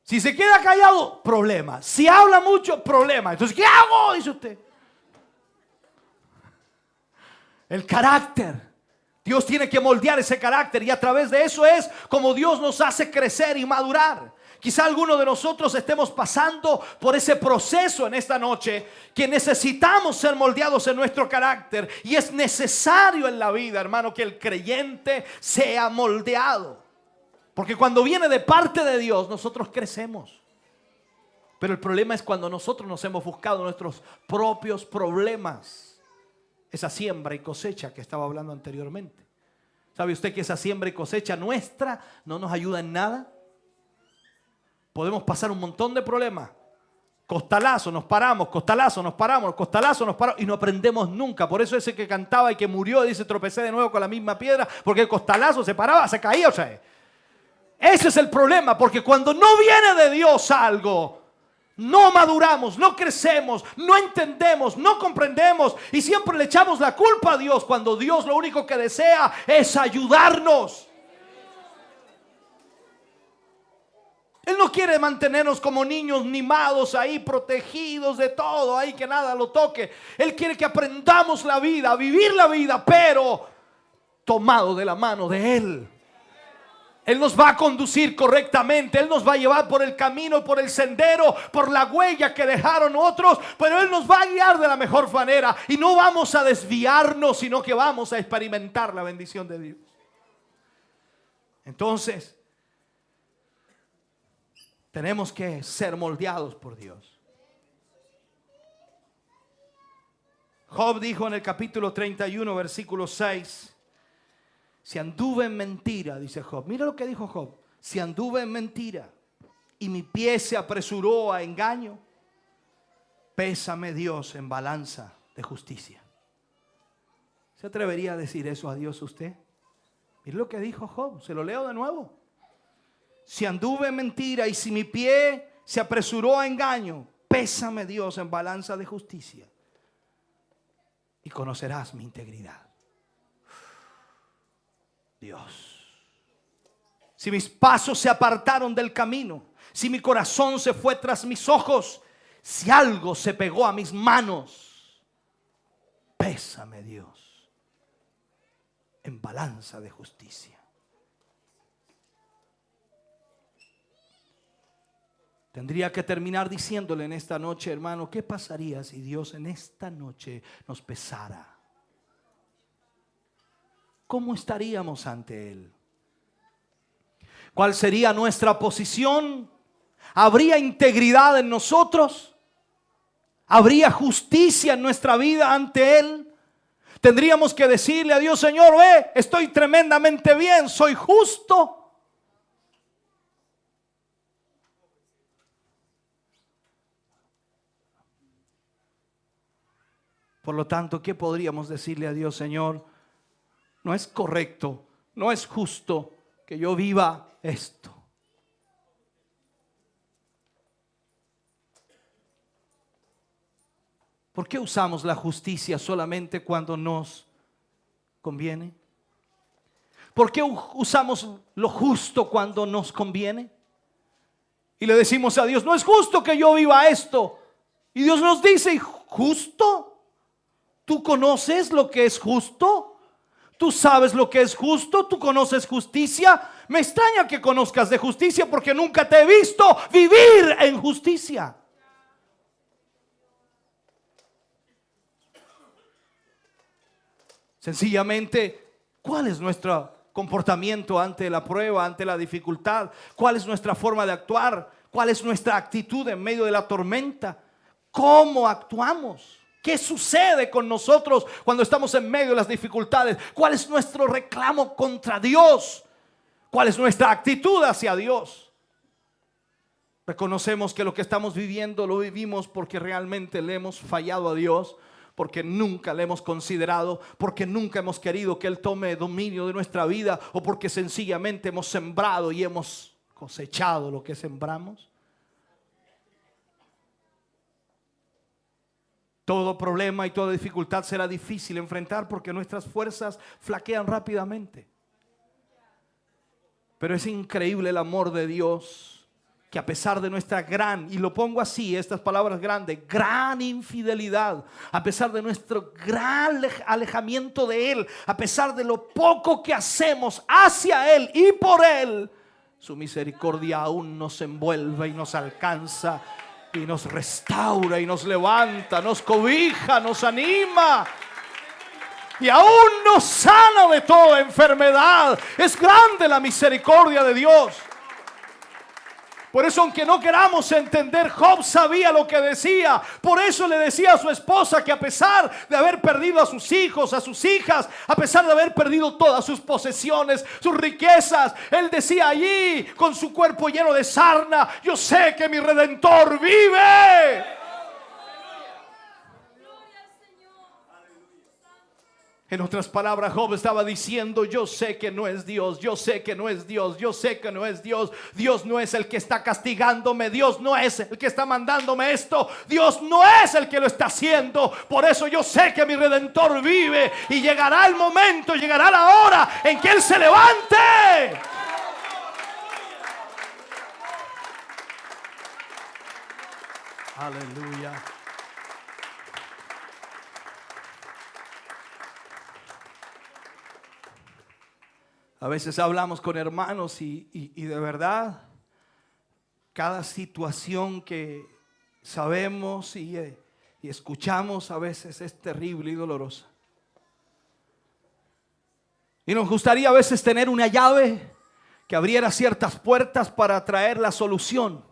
Si se queda callado, problema. Si habla mucho, problema. Entonces, ¿qué hago? Dice usted. El carácter. Dios tiene que moldear ese carácter y a través de eso es como Dios nos hace crecer y madurar. Quizá alguno de nosotros estemos pasando por ese proceso en esta noche, que necesitamos ser moldeados en nuestro carácter, y es necesario en la vida, hermano, que el creyente sea moldeado, porque cuando viene de parte de Dios nosotros crecemos. Pero el problema es cuando nosotros nos hemos buscado nuestros propios problemas. Esa siembra y cosecha que estaba hablando anteriormente. ¿Sabe usted que esa siembra y cosecha nuestra no nos ayuda en nada? Podemos pasar un montón de problemas. Costalazo, nos paramos, costalazo, nos paramos, costalazo, nos paramos y no aprendemos nunca. Por eso ese que cantaba y que murió dice: tropecé de nuevo con la misma piedra, porque el costalazo se paraba, se caía otra vez. Ese es el problema, porque cuando no viene de Dios algo, no maduramos, no crecemos, no entendemos, no comprendemos y siempre le echamos la culpa a Dios, cuando Dios lo único que desea es ayudarnos. Él no quiere mantenernos como niños mimados ahí, protegidos de todo, ahí que nada lo toque. Él quiere que aprendamos la vida, a vivir la vida, pero tomado de la mano de Él. Él nos va a conducir correctamente. Él nos va a llevar por el camino, por el sendero, por la huella que dejaron otros. Pero Él nos va a guiar de la mejor manera. Y no vamos a desviarnos, sino que vamos a experimentar la bendición de Dios. Entonces, tenemos que ser moldeados por Dios. Job dijo en el capítulo 31, versículo 6. Si anduve en mentira, dice Job. Mira lo que dijo Job. Si anduve en mentira y mi pie se apresuró a engaño, pésame Dios en balanza de justicia. ¿Se atrevería a decir eso a Dios usted? Mira lo que dijo Job. Se lo leo de nuevo. Si anduve en mentira y si mi pie se apresuró a engaño, pésame Dios en balanza de justicia y conocerás mi integridad. Dios. Si mis pasos se apartaron del camino, si mi corazón se fue tras mis ojos, si algo se pegó a mis manos, pésame Dios en balanza de justicia. Tendría que terminar diciéndole en esta noche, hermano, ¿qué pasaría si Dios en esta noche nos pesara? ¿Cómo estaríamos ante Él? ¿Cuál sería nuestra posición? ¿Habría integridad en nosotros? ¿Habría justicia en nuestra vida ante Él? Tendríamos que decirle a Dios: Señor, ve, estoy tremendamente bien, soy justo. Por lo tanto, ¿qué podríamos decirle a Dios? Señor, no es correcto, no es justo que yo viva esto. ¿Por qué usamos la justicia solamente cuando nos conviene? ¿Por qué usamos lo justo cuando nos conviene? Y le decimos a Dios: no es justo que yo viva esto. Y Dios nos dice: ¿justo? ¿Tú conoces lo que es justo? ¿Tú sabes lo que es justo? ¿Tú conoces justicia? Me extraña que conozcas de justicia, porque nunca te he visto vivir en justicia. Sencillamente, ¿cuál es nuestro comportamiento ante la prueba, ante la dificultad? ¿Cuál es nuestra forma de actuar? ¿Cuál es nuestra actitud en medio de la tormenta? ¿Cómo actuamos? ¿Qué sucede con nosotros cuando estamos en medio de las dificultades? ¿Cuál es nuestro reclamo contra Dios? ¿Cuál es nuestra actitud hacia Dios? Reconocemos que lo que estamos viviendo lo vivimos porque realmente le hemos fallado a Dios, porque nunca le hemos considerado, porque nunca hemos querido que Él tome dominio de nuestra vida, o porque sencillamente hemos sembrado y hemos cosechado lo que sembramos. Todo problema y toda dificultad será difícil enfrentar porque nuestras fuerzas flaquean rápidamente. Pero es increíble el amor de Dios, que a pesar de nuestra gran, y lo pongo así, estas palabras grandes, gran infidelidad, a pesar de nuestro gran alejamiento de Él, a pesar de lo poco que hacemos hacia Él y por Él, su misericordia aún nos envuelve y nos alcanza y nos restaura y nos levanta, nos cobija, nos anima. Y aún nos sana de toda enfermedad. Es grande la misericordia de Dios. Por eso, aunque no queramos entender, Job sabía lo que decía. Por eso le decía a su esposa que a pesar de haber perdido a sus hijos, a sus hijas, a pesar de haber perdido todas sus posesiones, sus riquezas, él decía allí con su cuerpo lleno de sarna: yo sé que mi Redentor vive. En otras palabras, Job estaba diciendo: yo sé que no es Dios, yo sé que no es Dios, yo sé que no es Dios. Dios no es el que está castigándome, Dios no es el que está mandándome esto, Dios no es el que lo está haciendo. Por eso yo sé que mi Redentor vive y llegará el momento, llegará la hora en que Él se levante. Aleluya. A veces hablamos con hermanos y de verdad, cada situación que sabemos y escuchamos a veces es terrible y dolorosa. Y nos gustaría a veces tener una llave que abriera ciertas puertas para traer la solución.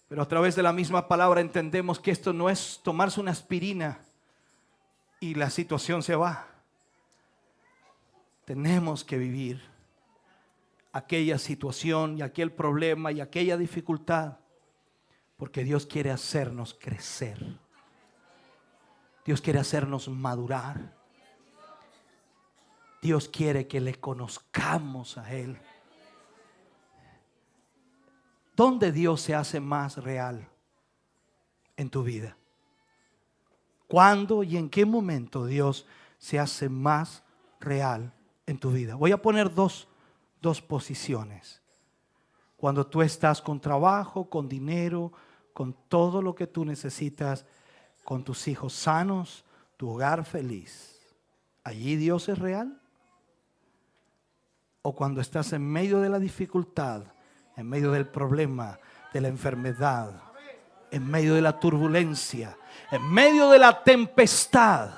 Pero a través de la misma palabra entendemos que esto no es tomarse una aspirina y la situación se va. Tenemos que vivir aquella situación y aquel problema y aquella dificultad, porque Dios quiere hacernos crecer. Dios quiere hacernos madurar. Dios quiere que le conozcamos a Él. ¿Dónde Dios se hace más real en tu vida? ¿Cuándo y en qué momento Dios se hace más real en tu vida? Voy a poner dos posiciones. Cuando tú estás con trabajo, con dinero, con todo lo que tú necesitas, con tus hijos sanos, tu hogar feliz, ¿allí Dios es real? O cuando estás en medio de la dificultad, en medio del problema, de la enfermedad, en medio de la turbulencia, en medio de la tempestad,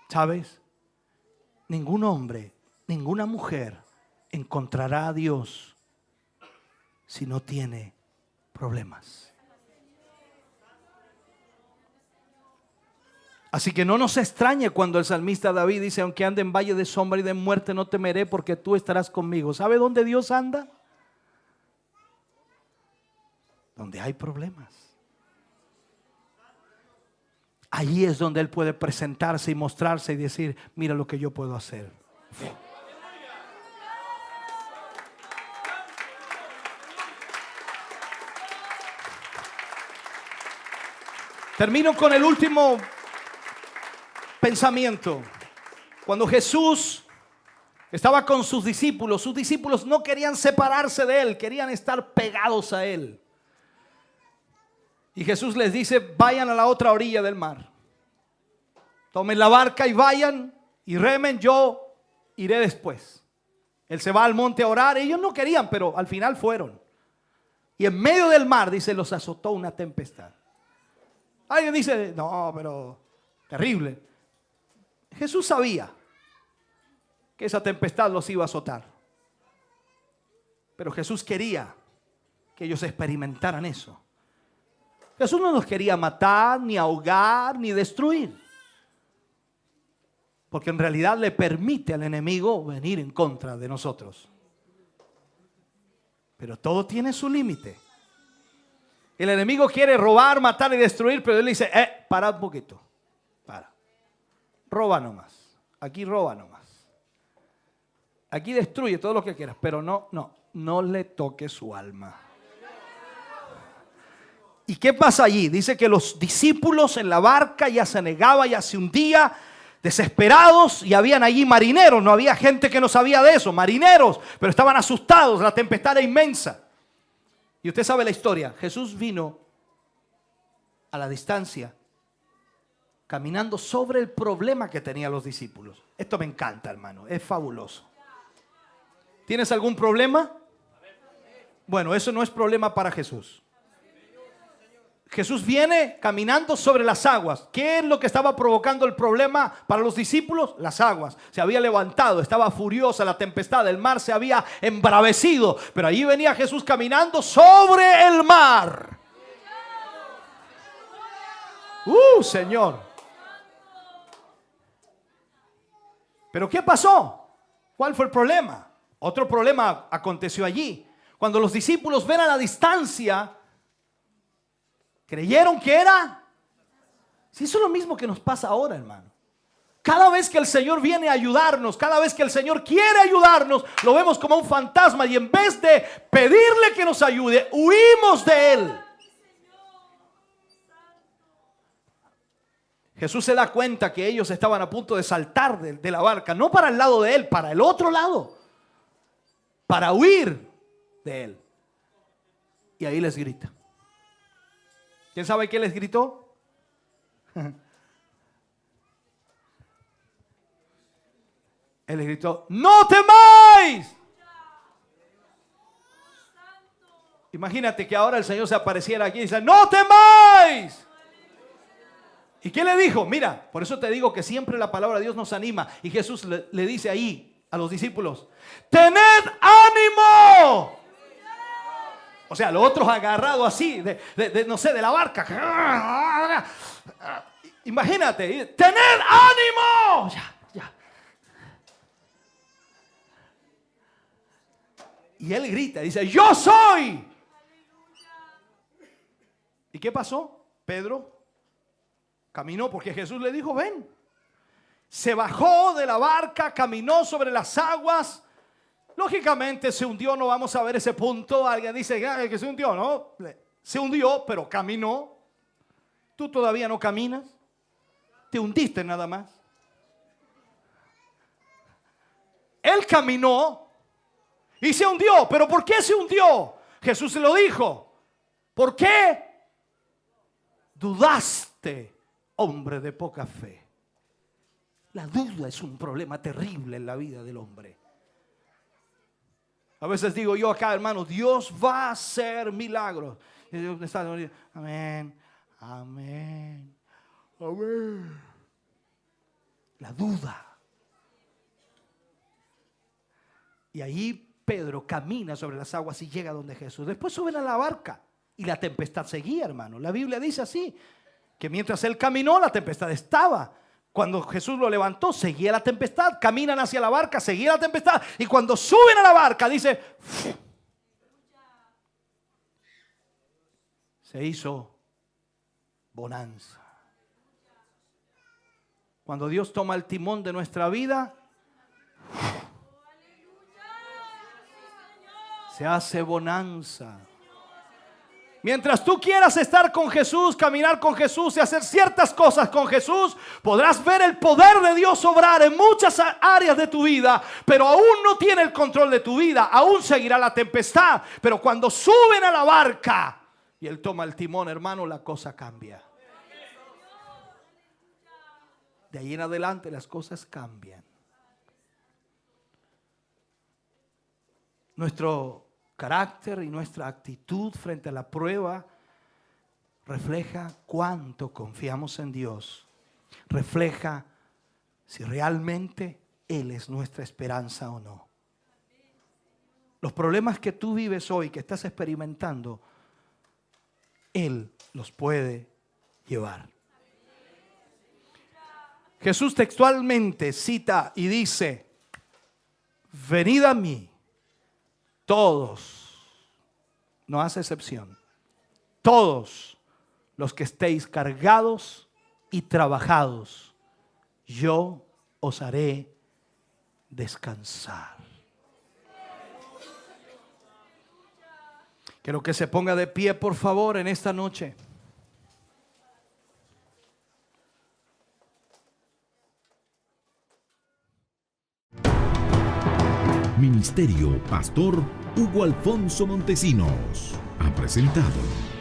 ¿sabes? Ningún hombre, ninguna mujer encontrará a Dios si no tiene problemas. Así que no nos extrañe cuando el salmista David dice: aunque ande en valle de sombra y de muerte, no temeré, porque tú estarás conmigo. ¿Sabe dónde Dios anda? Donde hay problemas. Allí es donde Él puede presentarse y mostrarse y decir: mira lo que yo puedo hacer. Termino con el último pensamiento. Cuando Jesús estaba con sus discípulos no querían separarse de Él, querían estar pegados a Él. Y Jesús les dice: vayan a la otra orilla del mar, tomen la barca y vayan y remen, yo iré después. Él se va al monte a orar. Ellos no querían, pero al final fueron. Y en medio del mar, dice, los azotó una tempestad. Alguien dice: no, pero terrible. Jesús sabía que esa tempestad los iba a azotar, pero Jesús quería que ellos experimentaran eso. Jesús no nos quería matar, ni ahogar, ni destruir, porque en realidad le permite al enemigo venir en contra de nosotros. Pero todo tiene su límite. El enemigo quiere robar, matar y destruir, pero Él dice: para un poquito, para. Roba nomás, aquí roba nomás. Aquí destruye todo lo que quieras, pero no le toque su alma. ¿Y qué pasa allí? Dice que los discípulos en la barca ya se negaba, ya se hundía, desesperados, y habían allí marineros. No había gente que no sabía de eso, marineros, pero estaban asustados. La tempestad era inmensa. Y usted sabe la historia. Jesús vino a la distancia, caminando sobre el problema que tenían los discípulos. Esto me encanta, hermano, es fabuloso. ¿Tienes algún problema? Bueno, eso no es problema para Jesús. Jesús viene caminando sobre las aguas. ¿Qué es lo que estaba provocando el problema para los discípulos? Las aguas. Se había levantado, estaba furiosa la tempestad, el mar se había embravecido. Pero allí venía Jesús caminando sobre el mar. Señor. ¿Pero qué pasó? ¿Cuál fue el problema? Otro problema aconteció allí. Cuando los discípulos ven a la distancia, creyeron que era. Si eso es lo mismo que nos pasa ahora, hermano. Cada vez que el Señor viene a ayudarnos, cada vez que el Señor quiere ayudarnos, lo vemos como un fantasma, y en vez de pedirle que nos ayude, huimos de Él. Jesús se da cuenta que ellos estaban a punto de saltar de la barca, no para el lado de Él, para el otro lado, para huir de Él. Y ahí les grita. ¿Quién sabe qué les gritó? Él les gritó: ¡no temáis! Imagínate que ahora el Señor se apareciera aquí y dice: ¡no temáis! ¿Y qué le dijo? Mira, por eso te digo que siempre la palabra de Dios nos anima. Y Jesús le dice ahí a los discípulos: ¡tened ánimo! O sea, los otros agarrados así, no sé, de la barca. Imagínate, ¡tened ánimo! Ya. Y él grita, dice: ¡yo soy! ¿Y qué pasó? Pedro caminó porque Jesús le dijo: ven. Se bajó de la barca, caminó sobre las aguas. Lógicamente se hundió, no vamos a ver ese punto. Alguien dice que se hundió, ¿no? Se hundió, pero caminó. Tú todavía no caminas. Te hundiste nada más. Él caminó y se hundió. ¿Pero por qué se hundió? Jesús se lo dijo. ¿Por qué dudaste, hombre de poca fe? La duda es un problema terrible en la vida del hombre. A veces digo yo acá, hermano, Dios va a hacer milagros. Y Dios está diciendo: amén, amén, amén. La duda. Y ahí Pedro camina sobre las aguas y llega donde Jesús. Después suben a la barca y la tempestad seguía, hermano. La Biblia dice así, que mientras él caminó, la tempestad estaba. Cuando Jesús lo levantó, seguía la tempestad. Caminan hacia la barca, seguía la tempestad. Y cuando suben a la barca, dice, se hizo bonanza. Cuando Dios toma el timón de nuestra vida, se hace bonanza. Mientras tú quieras estar con Jesús, caminar con Jesús y hacer ciertas cosas con Jesús, podrás ver el poder de Dios obrar en muchas áreas de tu vida, pero aún no tiene el control de tu vida, aún seguirá la tempestad. Pero cuando suben a la barca y Él toma el timón, hermano, la cosa cambia. De ahí en adelante las cosas cambian. Nuestro carácter y nuestra actitud frente a la prueba refleja cuánto confiamos en Dios. Refleja si realmente Él es nuestra esperanza o no. Los problemas que tú vives hoy, que estás experimentando, Él los puede llevar. Jesús textualmente cita y dice: venid a mí todos, no hace excepción, todos los que estéis cargados y trabajados, yo os haré descansar. Quiero que se ponga de pie, por favor, en esta noche. ministerio Pastor Hugo Alfonso Montesinos ha presentado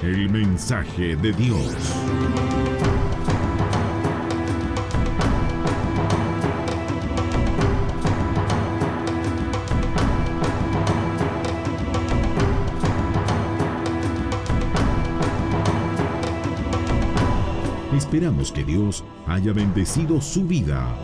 el mensaje de Dios. Esperamos que Dios haya bendecido su vida.